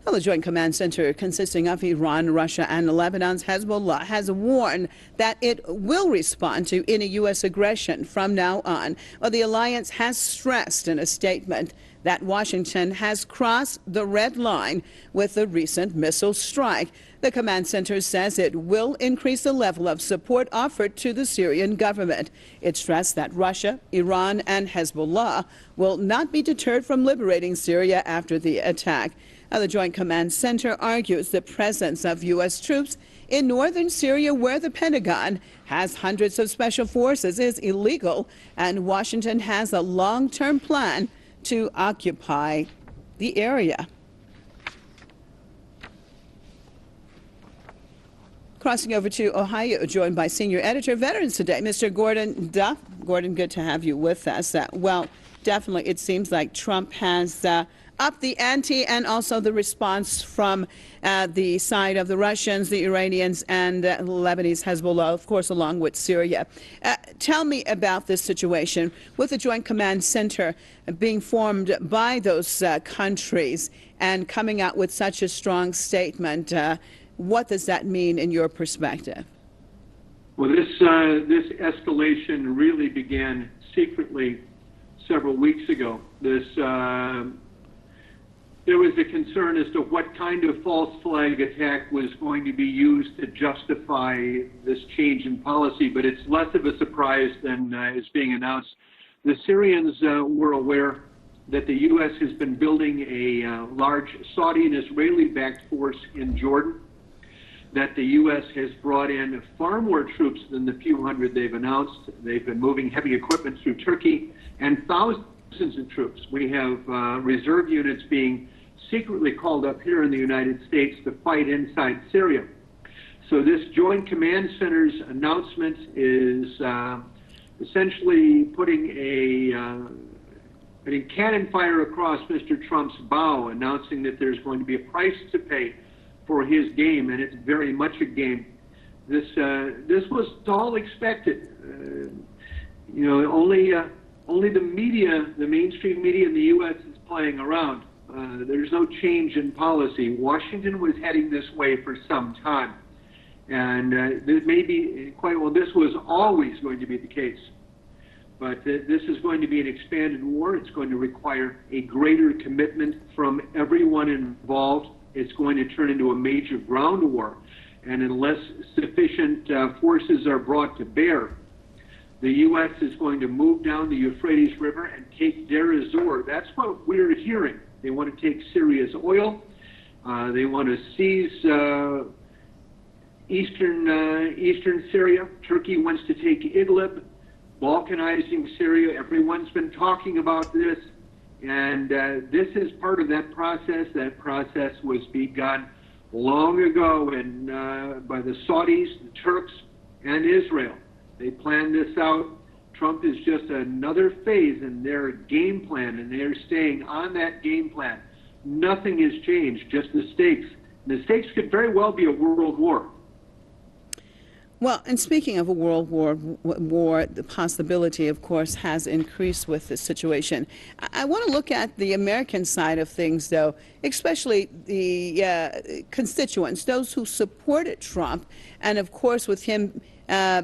Well, the Joint Command Center consisting of Iran, Russia, and Lebanon's Hezbollah has warned that it will respond to any U.S. aggression from now on. Well, the alliance has stressed in a statement that Washington has crossed the red line with the recent missile strike. The command center says it will increase the level of support offered to the Syrian government. It stressed that Russia, Iran, and Hezbollah will not be deterred from liberating Syria after the attack. Now, the Joint Command Center argues the presence of U.S. troops in northern Syria, where the Pentagon has hundreds of special forces, is illegal, and Washington has a long-term plan to occupy the area. Crossing over to Ohio, joined by senior editor, Veterans Today, Mr. Gordon Duff. Gordon, good to have you with us. Well, definitely, it seems like Trump has upped the ante, and also the response from the side of the Russians, the Iranians, and Lebanese Hezbollah, of course, along with Syria. Tell me about this situation with the Joint Command Center being formed by those countries and coming out with such a strong statement. What does that mean in your perspective? Well, this escalation really began secretly several weeks ago. There was a concern as to what kind of false flag attack was going to be used to justify this change in policy, but it's less of a surprise than is being announced. The Syrians were aware that the U.S. has been building a large Saudi and Israeli-backed force in Jordan, that the U.S. has brought in far more troops than the few hundred they've announced. They've been moving heavy equipment through Turkey, and thousands of troops. We have reserve units being secretly called up here in the United States to fight inside Syria. So this Joint Command Center's announcement is essentially putting cannon fire across Mr. Trump's bow, announcing that there's going to be a price to pay for his game, and it's very much a game. This was all expected. Only the media, the mainstream media in the U.S. is playing around. There's no change in policy. Washington was heading this way for some time, and this was always going to be the case. But this is going to be an expanded war. It's going to require a greater commitment from everyone involved. It's going to turn into a major ground war, and unless sufficient forces are brought to bear, the U.S. is going to move down the Euphrates River and take Deir ez-Zor. That's what we're hearing. They want to take Syria's oil. They want to seize eastern Syria. Turkey wants to take Idlib, balkanizing Syria. Everyone's been talking about this. And this is part of that process. That process was begun long ago by the Saudis, the Turks, and Israel. They planned this out. Trump is just another phase in their game plan, and they're staying on that game plan. Nothing has changed, just the stakes. And the stakes could very well be a world war. Well, and speaking of a world war, the possibility, of course, has increased with this situation. I want to look at the American side of things, though, especially the constituents, those who supported Trump, and of course with him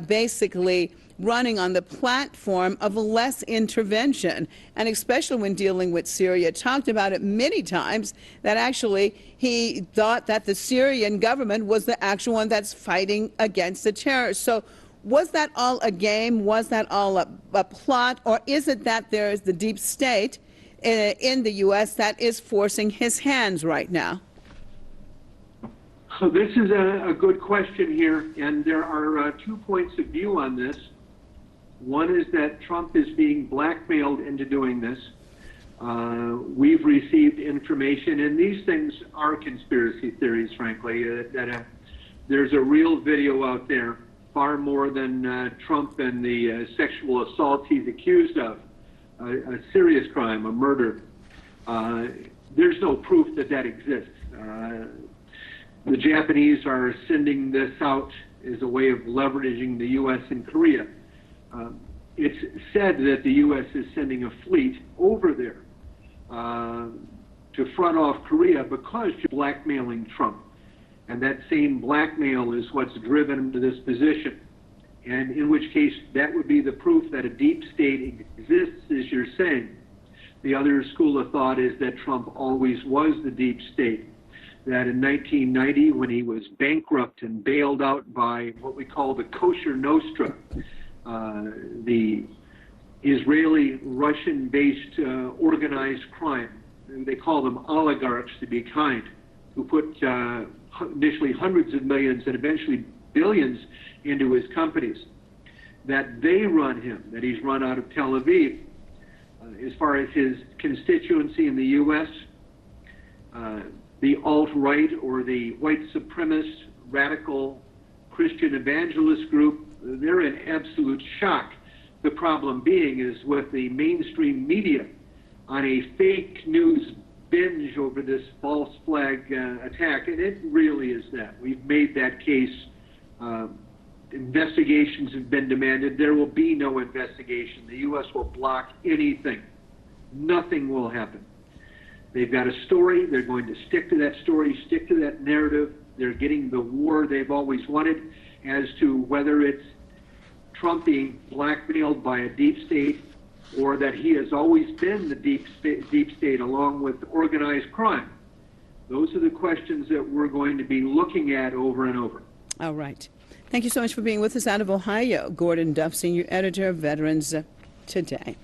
basically running on the platform of less intervention, and especially when dealing with Syria, talked about it many times, that actually he thought that the Syrian government was the actual one that's fighting against the terrorists. So was that all a game? Was that all a plot? Or is it that there is the deep state in the U.S. that is forcing his hands right now? So this is a good question here, and there are 2 points of view on this. One is that Trump is being blackmailed into doing this. We've received information, and these things are conspiracy theories, frankly, that there's a real video out there, far more than Trump and the sexual assault he's accused of, a serious crime, a murder. There's no proof that that exists. The Japanese are sending this out as a way of leveraging the U.S. and Korea. It's said that the U.S. is sending a fleet over there. to front off Korea because you're blackmailing Trump. And that same blackmail is what's driven him to this position. And in which case, that would be the proof that a deep state exists, as you're saying. The other school of thought is that Trump always was the deep state. That in 1990, when he was bankrupt and bailed out by what we call the Kosher Nostra, the Israeli, Russian-based organized crime, they call them oligarchs to be kind, who put initially hundreds of millions and eventually billions into his companies, that they run him, that he's run out of Tel Aviv. As far as his constituency in the U.S., the alt-right or the white supremacist radical Christian evangelist group, they're in absolute shock. The problem being is with the mainstream media on a fake news binge over this false flag attack, and it really is that. We've made that case. Investigations have been demanded. There will be no investigation. The U.S. will block anything. Nothing will happen. They've got a story. They're going to stick to that story, stick to that narrative. They're getting the war they've always wanted. As to whether it's Trump being blackmailed by a deep state or that he has always been the deep state along with organized crime, those are the questions that we're going to be looking at over and over. All right. Thank you so much for being with us out of Ohio. Gordon Duff, Senior Editor of Veterans Today.